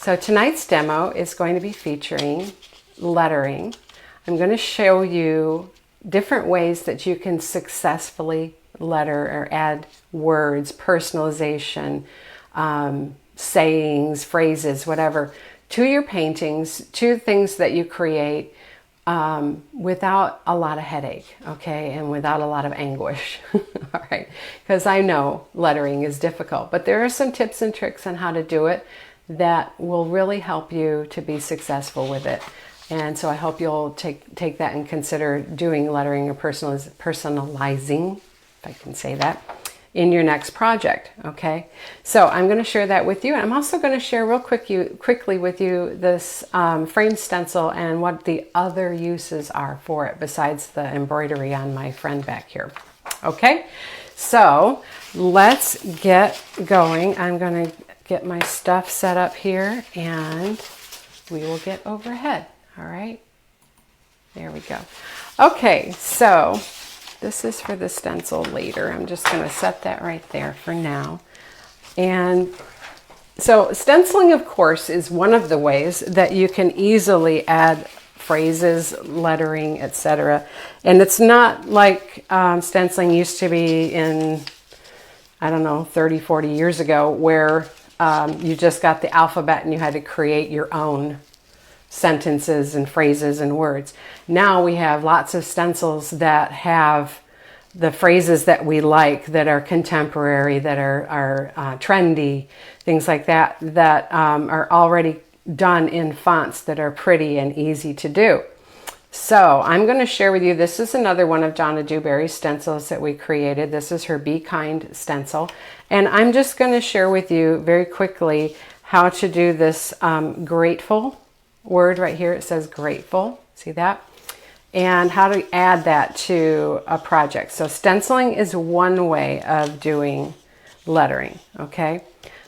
So tonight's demo is going to be featuring lettering. I'm going to show you different ways that you can successfully letter or add words, personalization, sayings, phrases, whatever, to your paintings, to things that you create without a lot of headache, okay, and without a lot of anguish. All right, because I know lettering is difficult, but there are some tips and tricks on how to do it that will really help you to be successful with it. And so I hope you'll take that and consider doing lettering or personalizing, if I can say that, in your next project, okay? So I'm going to share that with you. I'm also going to share real quickly with you this frame stencil and what the other uses are for it besides the embroidery on my friend back here, okay? So let's get going. I'm going to get my stuff set up here and we will get overhead. All right, there we go. Okay, so this is for the stencil later. I'm just going to set that right there for now. And so stenciling, of course, is one of the ways that you can easily add phrases, lettering, etc. And it's not like stenciling used to be in, I don't know, 30, 40 years ago, where you just got the alphabet and you had to create your own sentences and phrases and words. Now we have lots of stencils that have the phrases that we like, that are contemporary, that are trendy, things like that, that are already done in fonts that are pretty and easy to do. So I'm going to share with you, this is another one of Donna Dewberry's stencils that we created. This is her Be Kind stencil. And I'm just going to share with you very quickly how to do this grateful word right here. It says grateful. See that? And how to add that to a project. So stenciling is one way of doing lettering, okay?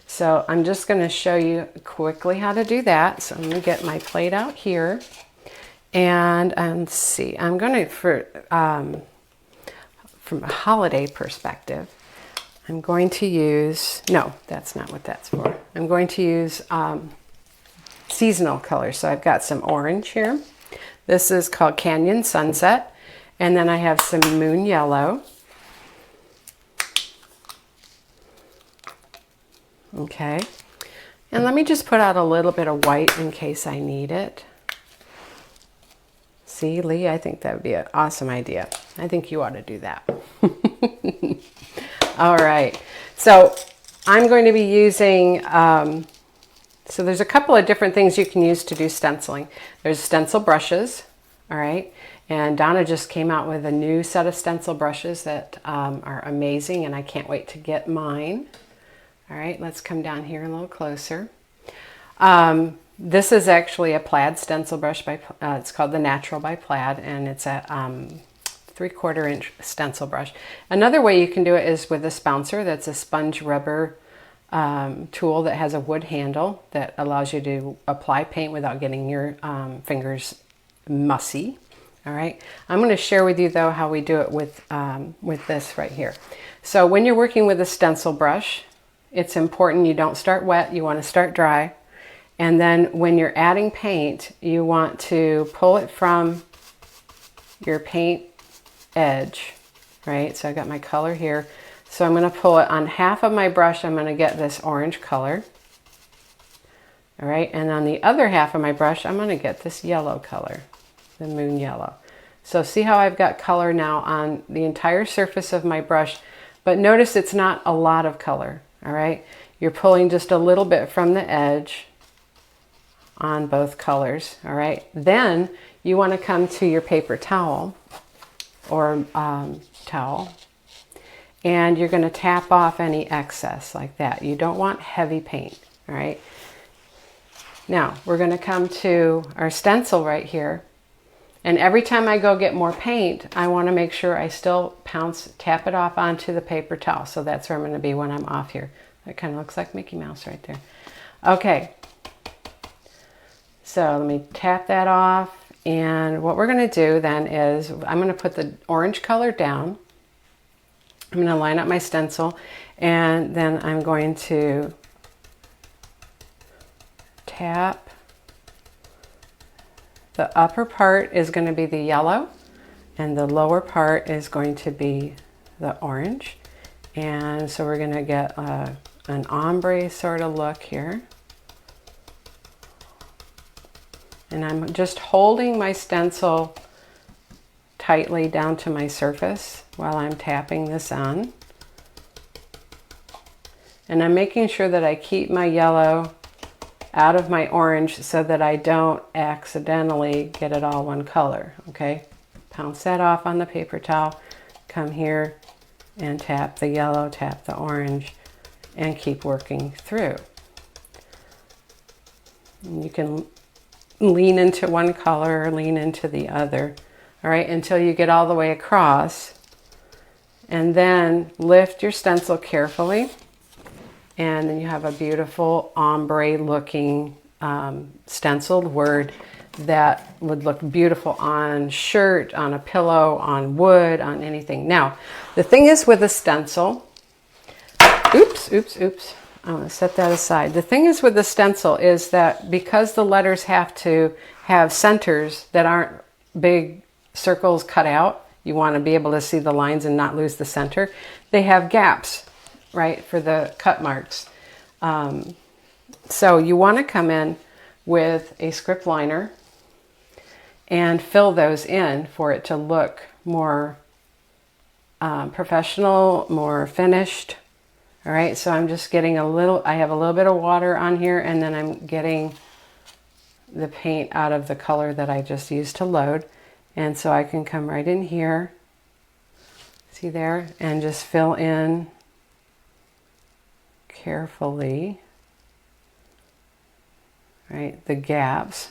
So I'm just going to show you quickly how to do that. So I'm going to get my plate out here. And let's see, I'm going to, from a holiday perspective, I'm going to use, no, that's not what that's for. I'm going to use seasonal colors. So I've got some orange here. This is called Canyon Sunset. And then I have some Moon Yellow. Okay. And let me just put out a little bit of white in case I need it. See, Lee, I think that would be an awesome idea. I think you ought to do that. All right. So I'm going to be using... so there's a couple of different things you can use to do stenciling. There's stencil brushes, all right? And Donna just came out with a new set of stencil brushes that are amazing, and I can't wait to get mine. All right, let's come down here a little closer. This is actually a plaid stencil brush by, it's called the Natural by Plaid, and it's a 3/4 inch stencil brush. Another way you can do it is with a spouncer. That's a sponge rubber tool that has a wood handle that allows you to apply paint without getting your fingers mussy. All right, I'm going to share with you though how we do it with this right here. So when you're working with a stencil brush, it's important you don't start wet, you want to start dry. And then when you're adding paint, you want to pull it from your paint edge, right? So I got my color here. So I'm going to pull it on half of my brush. I'm going to get this orange color. All right. And on the other half of my brush, I'm going to get this yellow color, the Moon Yellow. So see how I've got color now on the entire surface of my brush, but notice it's not a lot of color. All right. You're pulling just a little bit from the edge on both colors. All right. Then you want to come to your paper towel or towel, and you're going to tap off any excess like that. You don't want heavy paint. All right. Now we're going to come to our stencil right here. And every time I go get more paint, I want to make sure I still tap it off onto the paper towel. So that's where I'm going to be when I'm off here. That kind of looks like Mickey Mouse right there. Okay. So let me tap that off. And what we're going to do then is I'm going to put the orange color down. I'm going to line up my stencil, and then I'm going to tap. The upper part is going to be the yellow, and the lower part is going to be the orange. And so we're going to get an ombre sort of look here. And I'm just holding my stencil tightly down to my surface while I'm tapping this on. And I'm making sure that I keep my yellow out of my orange so that I don't accidentally get it all one color, okay? Pounce that off on the paper towel, come here and tap the yellow, tap the orange, and keep working through. And you can lean into one color or lean into the other, all right, until you get all the way across. And then lift your stencil carefully, and then you have a beautiful ombre looking stenciled word that would look beautiful on shirt, on a pillow, on wood, on anything. Now, the thing is with a stencil, oops, I'm going to set that aside. The thing is with the stencil is that because the letters have to have centers that aren't big circles cut out, you want to be able to see the lines and not lose the center. They have gaps, right, for the cut marks. So you want to come in with a script liner and fill those in for it to look more professional, more finished. All right, so I'm just getting I have a little bit of water on here, and then I'm getting the paint out of the color that I just used to load. And so I can come right in here, see there, and just fill in carefully, right, the gaps.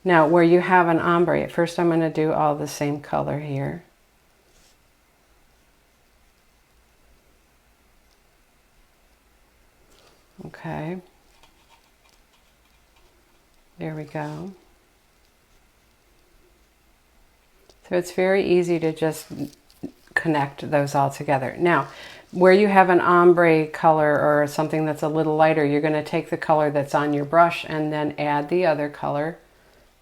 Now, where you have an ombre, at first I'm going to do all the same color here. Okay, there we go. So it's very easy to just connect those all together. Now, where you have an ombre color or something that's a little lighter, you're going to take the color that's on your brush and then add the other color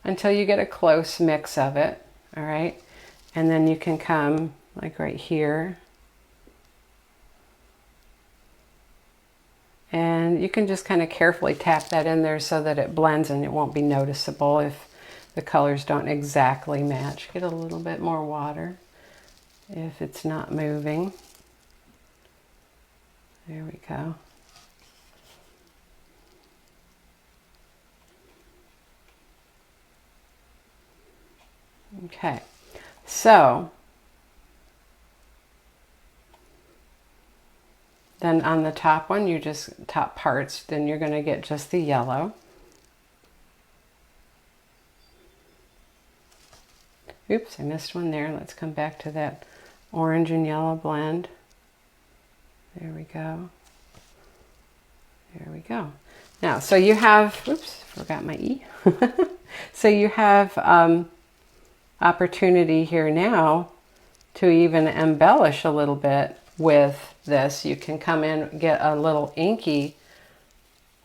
until you get a close mix of it, all right? And then you can come like right here, and you can just kind of carefully tap that in there so that it blends and it won't be noticeable if the colors don't exactly match. Get a little bit more water if it's not moving. There we go. Okay, so then on the top one, you just top parts, then you're going to get just the yellow. Oops, I missed one there. Let's come back to that orange and yellow blend. There we go. There we go. Now, so you have, oops, forgot my E. So you have opportunity here now to even embellish a little bit with this. You can come in, get a little inky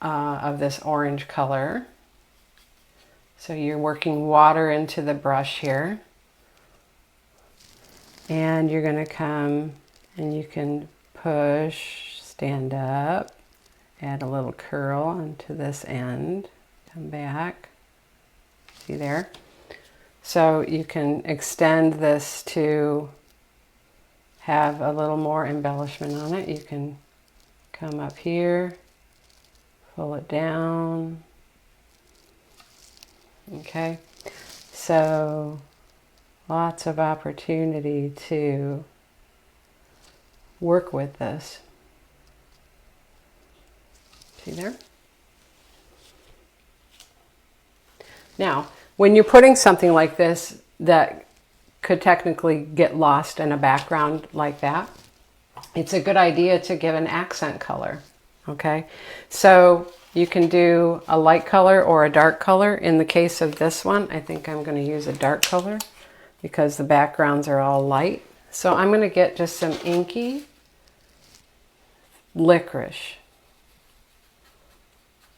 of this orange color. So you're working water into the brush here. And you're going to come and you can push, stand up, add a little curl into this end, come back, see there? So you can extend this to have a little more embellishment on it. You can come up here, pull it down, okay? So lots of opportunity to work with this. See there? Now, when you're putting something like this that could technically get lost in a background like that, it's a good idea to give an accent color, okay? So you can do a light color or a dark color. In the case of this one, I think I'm going to use a dark color because the backgrounds are all light. So I'm going to get just some inky licorice.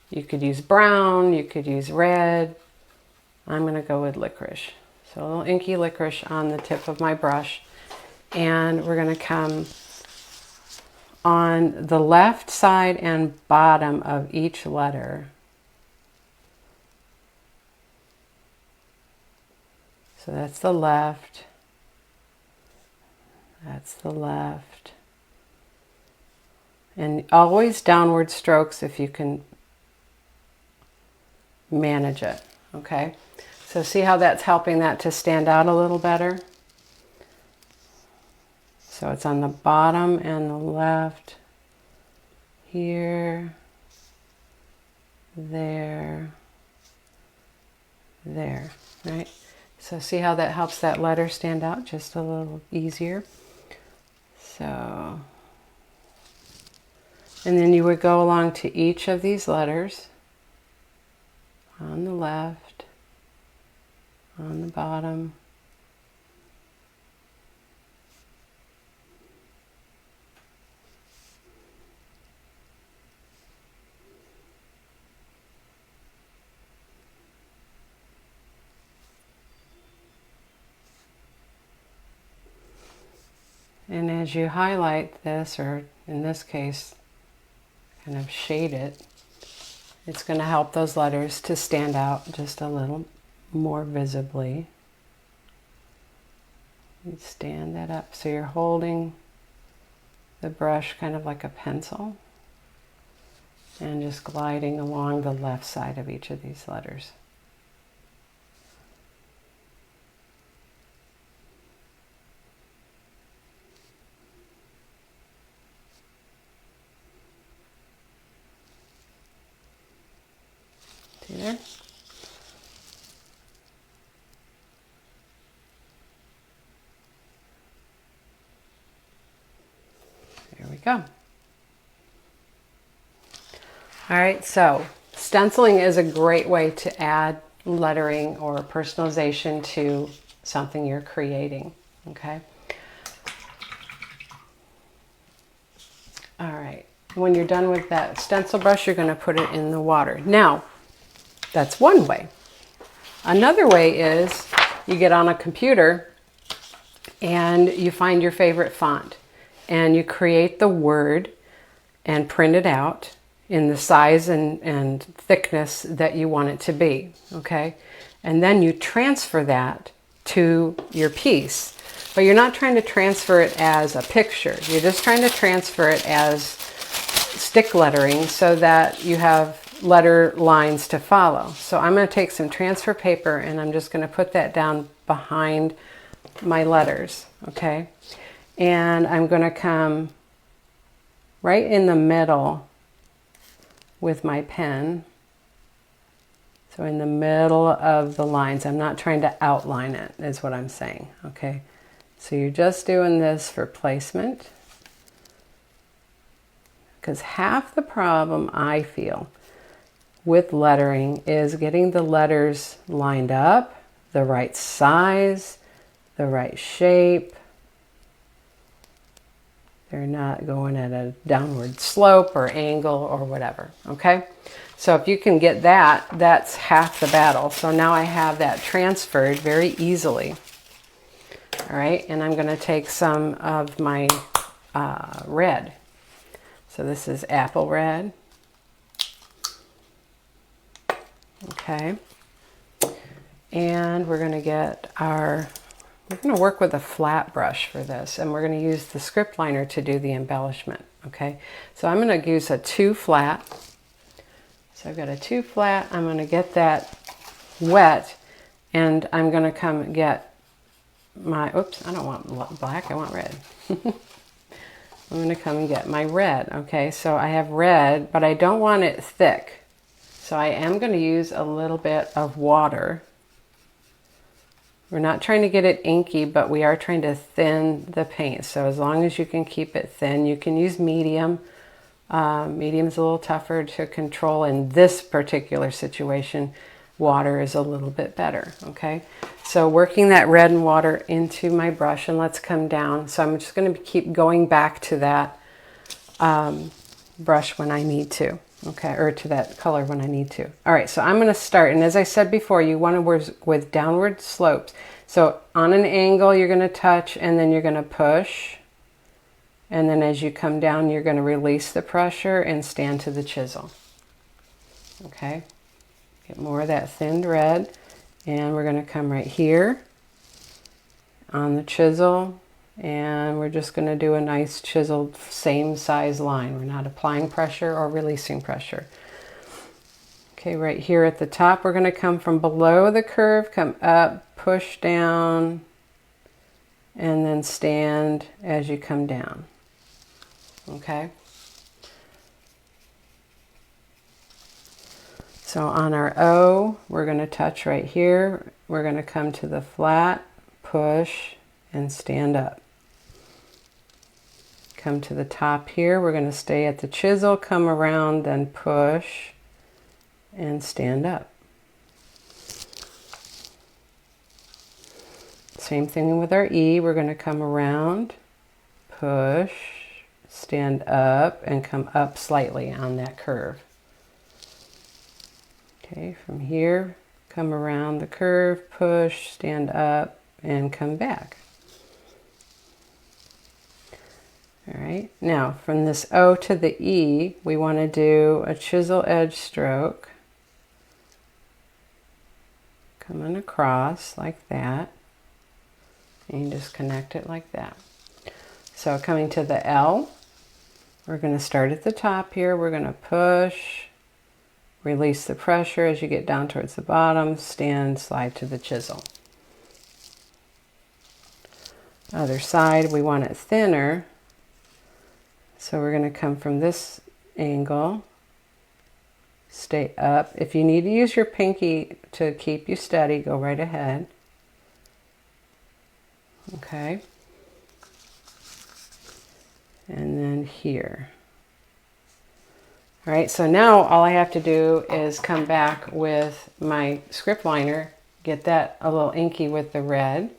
You could use brown, you could use red. I'm going to go with licorice. So a little inky licorice on the tip of my brush. And we're going to come on the left side and bottom of each letter. So that's the left. That's the left. And always downward strokes if you can manage it, okay? So see how that's helping that to stand out a little better? So it's on the bottom and the left, here, there, there, right? So see how that helps that letter stand out just a little easier? So, and then you would go along to each of these letters on the left, on the bottom, and as you highlight this, or in this case, kind of shade it, it's going to help those letters to stand out just a little more visibly. You stand that up so you're holding the brush kind of like a pencil and just gliding along the left side of each of these letters. See there? There we go. All right, so stenciling is a great way to add lettering or personalization to something you're creating, okay? All right, when you're done with that stencil brush, you're going to put it in the water. Now, that's one way. Another way is you get on a computer and you find your favorite font and you create the word and print it out in the size and thickness that you want it to be, okay? And then you transfer that to your piece. But you're not trying to transfer it as a picture. You're just trying to transfer it as stick lettering so that you have letter lines to follow. So I'm going to take some transfer paper and I'm just going to put that down behind my letters, okay? And I'm going to come right in the middle with my pen. So in the middle of the lines, I'm not trying to outline it, is what I'm saying, okay? So you're just doing this for placement. Because half the problem I feel with lettering is getting the letters lined up, the right size, the right shape. They're not going at a downward slope or angle or whatever, okay? So if you can get that, that's half the battle. So now I have that transferred very easily. All right, and I'm going to take some of my red. So this is apple red. Okay, and we're going to get our, we're going to work with a flat brush for this, and we're going to use the script liner to do the embellishment, okay? So I'm going to use a 2 flat. So I've got a 2 flat. I'm going to get that wet, and I'm going to come get my, oops, I don't want black, I want red. I'm going to come and get my red, okay? So I have red, but I don't want it thick. So I am going to use a little bit of water. We're not trying to get it inky, but we are trying to thin the paint. So as long as you can keep it thin, you can use medium. Medium's a little tougher to control in this particular situation. Water is a little bit better, okay? So working that red and water into my brush, and let's come down. So I'm just going to keep going back to that brush when I need to. Okay, or to that color when I need to. All right, so I'm going to start, and as I said before, you want to work with downward slopes. So on an angle, you're going to touch, and then you're going to push. And then as you come down, you're going to release the pressure and stand to the chisel. Okay, get more of that thinned red. And we're going to come right here on the chisel. And we're just going to do a nice chiseled same size line. We're not applying pressure or releasing pressure. Okay, right here at the top, we're going to come from below the curve, come up, push down, and then stand as you come down. Okay. So on our O, we're going to touch right here. We're going to come to the flat, push, and stand up. Come to the top here, we're going to stay at the chisel, come around, then push, and stand up. Same thing with our E, we're going to come around, push, stand up, and come up slightly on that curve. Okay, from here, come around the curve, push, stand up, and come back. All right, now from this O to the E, we want to do a chisel edge stroke. Coming across like that. And you just connect it like that. So coming to the L, we're going to start at the top here. We're going to push, release the pressure as you get down towards the bottom, stand, slide to the chisel. Other side, we want it thinner. So we're going to come from this angle, stay up. If you need to use your pinky to keep you steady, go right ahead. Okay. And then here. All right, so now all I have to do is come back with my script liner, get that a little inky with the red.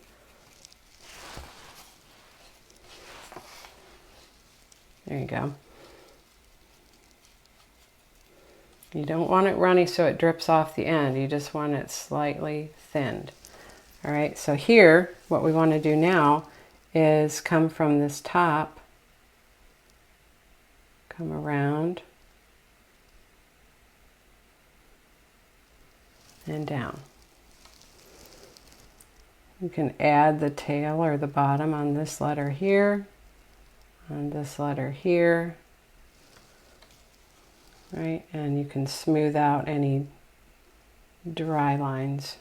There you go. You don't want it runny so it drips off the end. You just want it slightly thinned. All right, so here, what we want to do now is come from this top, come around, and down. You can add the tail or the bottom on this letter here, on this letter here, right? And you can smooth out any dry lines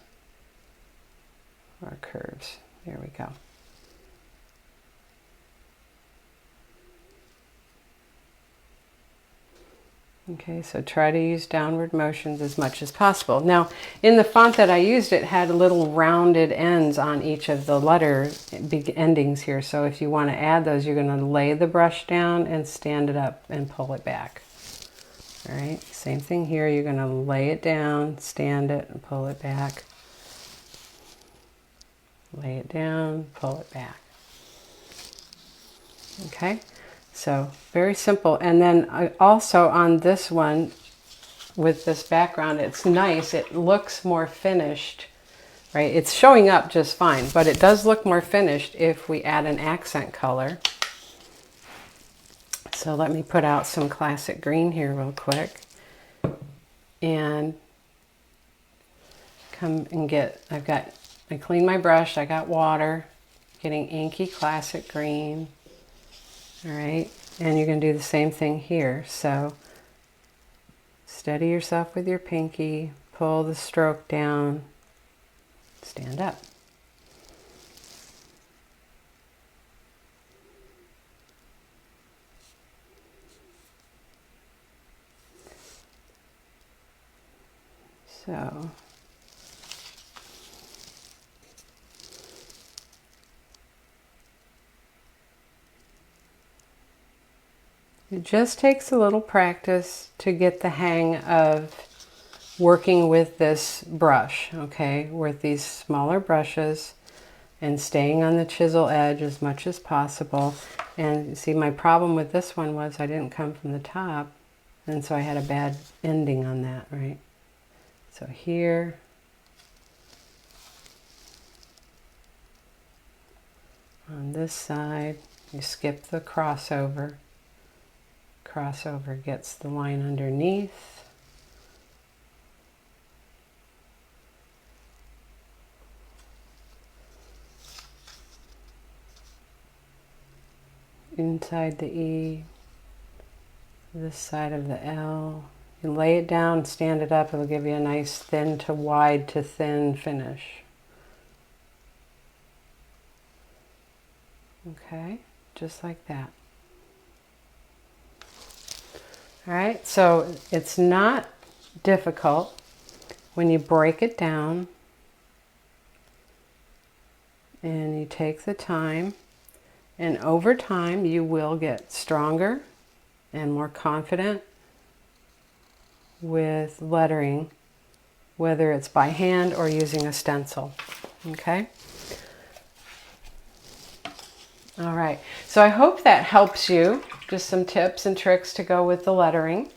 or curves. There we go. Okay, so try to use downward motions as much as possible. Now, in the font that I used, it had little rounded ends on each of the letter endings here. So if you want to add those, you're going to lay the brush down and stand it up and pull it back. All right, same thing here. You're going to lay it down, stand it, and pull it back. Lay it down, pull it back. Okay. So very simple. And then also on this one with this background, it's nice. It looks more finished, right? It's showing up just fine, but it does look more finished if we add an accent color. So let me put out some classic green here real quick and come and get, I cleaned my brush, I got water, getting inky classic green. All right, and you're going to do the same thing here. So steady yourself with your pinky, pull the stroke down, stand up. So it just takes a little practice to get the hang of working with this brush, okay, with these smaller brushes and staying on the chisel edge as much as possible. And see, my problem with this one was I didn't come from the top. And so I had a bad ending on that, right? So here, on this side, you skip the crossover. Crossover gets the line underneath. Inside the E, this side of the L. You lay it down, stand it up, it'll give you a nice thin to wide to thin finish. Okay, just like that. All right, so it's not difficult when you break it down and you take the time, and over time you will get stronger and more confident with lettering, whether it's by hand or using a stencil. Okay? All right, so I hope that helps you. Just some tips and tricks to go with the lettering.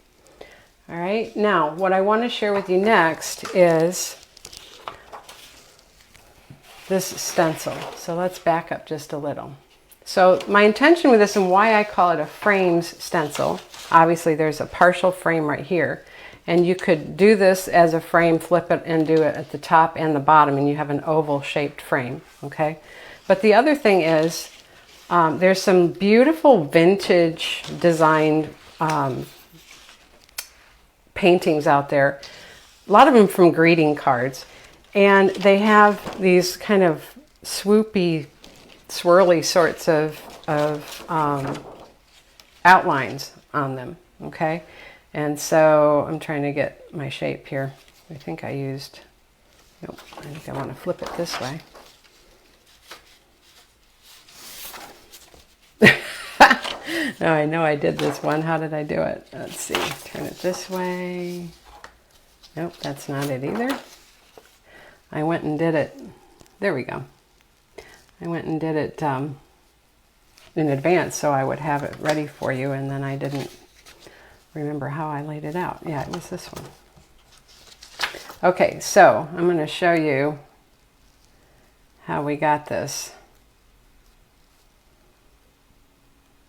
All right, now what I want to share with you next is this stencil. So let's back up just a little. So my intention with this and why I call it a frames stencil, obviously there's a partial frame right here, and you could do this as a frame, flip it and do it at the top and the bottom, and you have an oval shaped frame, okay? But the other thing is, there's some beautiful vintage designed paintings out there, a lot of them from greeting cards, and they have these kind of swoopy, swirly sorts of outlines on them, okay? And so I'm trying to get my shape here. I think I used, nope, I think I want to flip it this way. No, I know I did this one. How did I do it? Let's see. Turn it this way. Nope, that's not it either. I went and did it. There we go. I went and did it in advance so I would have it ready for you, and then I didn't remember how I laid it out. Yeah, it was this one. Okay, so I'm going to show you how we got this.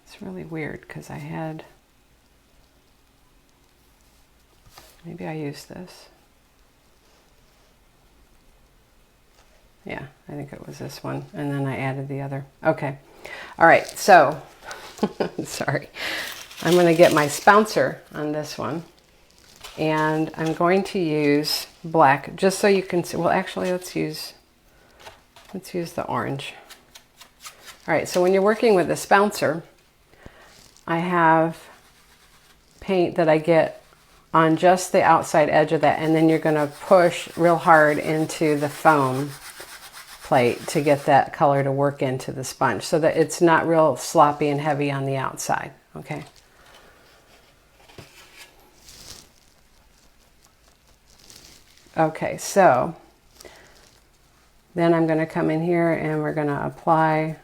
It's really weird because I had, maybe I used this. Yeah, I think it was this one, and then I added the other. Okay, all right, so, sorry. I'm going to get my spouncer on this one, and I'm going to use black, just so you can see. Well, actually, let's use the orange. All right, so when you're working with a spouncer, I have paint that I get on just the outside edge of that, and then you're going to push real hard into the foam plate to get that color to work into the sponge so that it's not real sloppy and heavy on the outside, okay? Okay, so then I'm going to come in here and we're going to apply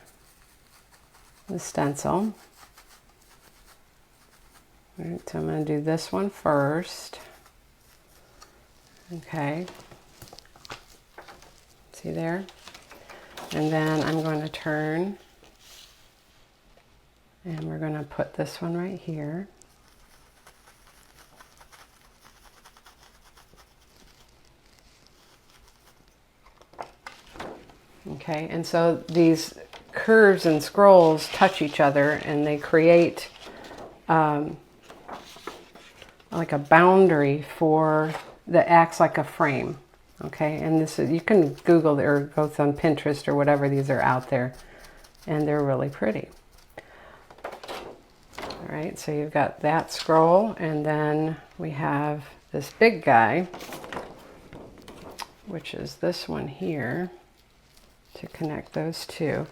the stencil. All right, so I'm going to do this one first. Okay. See there? And then I'm going to turn and we're going to put this one right here. Okay, and so these curves and scrolls touch each other and they create like a boundary for that acts like a frame. Okay, and this is, you can Google or go on Pinterest or whatever, these are out there, and they're really pretty. All right, so you've got that scroll, and then we have this big guy, which is this one here, to connect those two.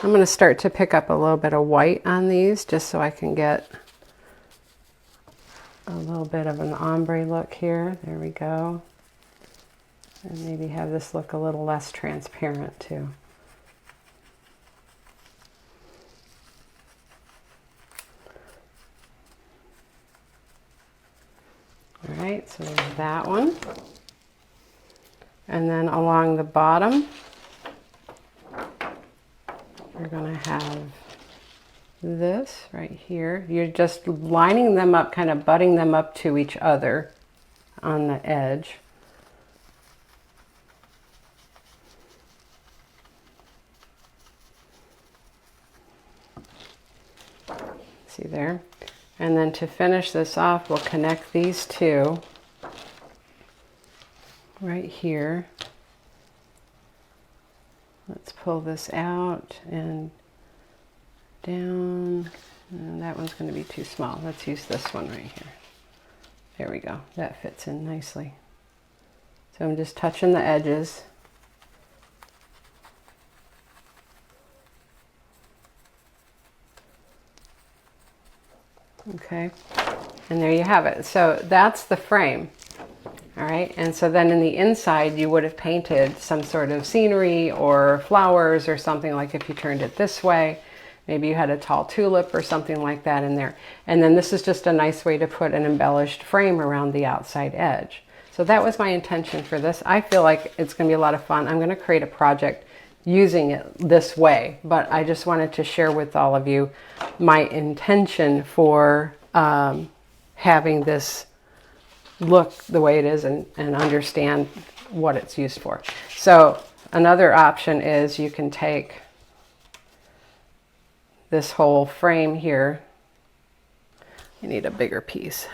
I'm going to start to pick up a little bit of white on these just so I can get a little bit of an ombre look here. There we go. And maybe have this look a little less transparent too. So there's that one. And then along the bottom, we're going to have this right here. You're just lining them up, kind of butting them up to each other on the edge. See there? And then to finish this off, we'll connect these two right here. Let's pull this out and down. And that one's going to be too small. Let's use this one right here. There we go. That fits in nicely. So I'm just touching the edges. Okay, and there you have it. So that's the frame. All right, and so then in the inside you would have painted some sort of scenery or flowers or something, like if you turned it this way. Maybe you had a tall tulip or something like that in there. And then this is just a nice way to put an embellished frame around the outside edge. So that was my intention for this. I feel like it's going to be a lot of fun. I'm going to create a project using it this way, but I just wanted to share with all of you my intention for having this look the way it is and understand what it's used for. So another option is you can take this whole frame here. You need a bigger piece.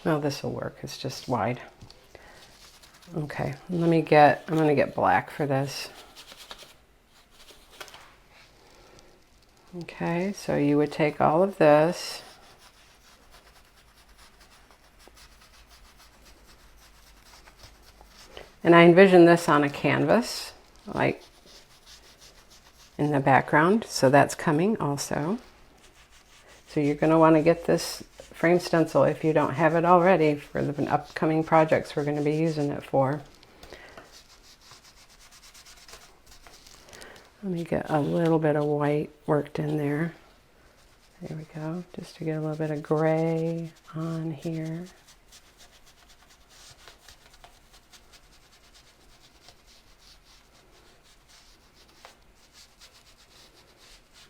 Well, this will work. It's just wide. Okay, I'm going to get black for this. Okay, so you would take all of this. And I envision this on a canvas, like in the background. So that's coming also. So you're going to want to get this frame stencil if you don't have it already for the upcoming projects we're going to be using it for. Let me get a little bit of white worked in there. There we go, just to get a little bit of gray on here.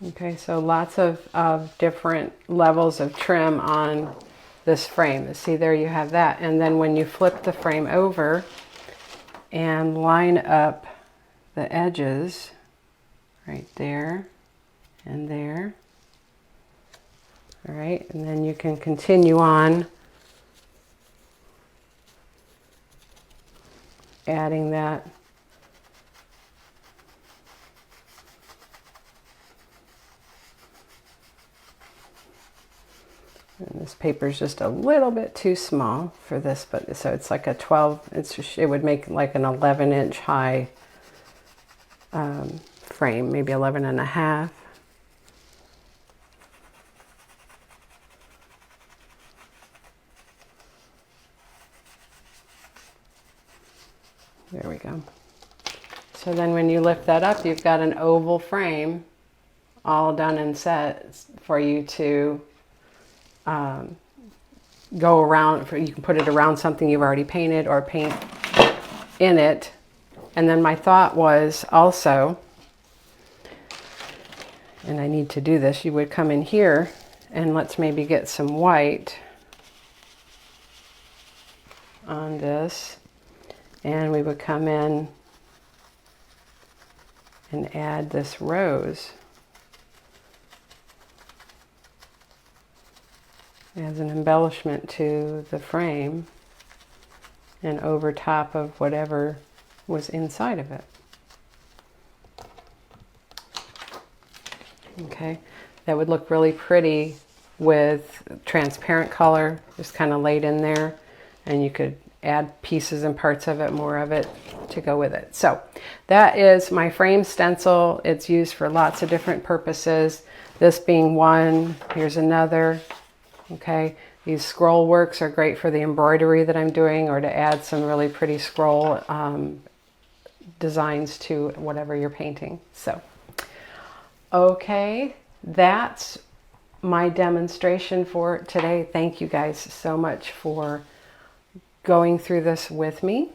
Okay, so lots of different levels of trim on this frame. See, there you have that. And then when you flip the frame over and line up the edges right there and there. All right, and then you can continue on adding that. And this paper is just a little bit too small for this, but so it's like a 12, it would make like an 11-inch high frame, maybe 11 and a half. There we go. So then when you lift that up, you've got an oval frame all done and set for you to go around. You can put it around something you've already painted or paint in it. And then my thought was also, and I need to do this, you would come in here and let's maybe get some white on this, and we would come in and add this rose as an embellishment to the frame and over top of whatever was inside of it. Okay, that would look really pretty with transparent color just kind of laid in there, and you could add pieces and parts of it, more of it to go with it. So that is my frame stencil. It's used for lots of different purposes, this being one. Here's another. Okay, these scroll works are great for the embroidery that I'm doing, or to add some really pretty scroll designs to whatever you're painting. So okay, that's my demonstration for today. Thank you guys so much for going through this with me.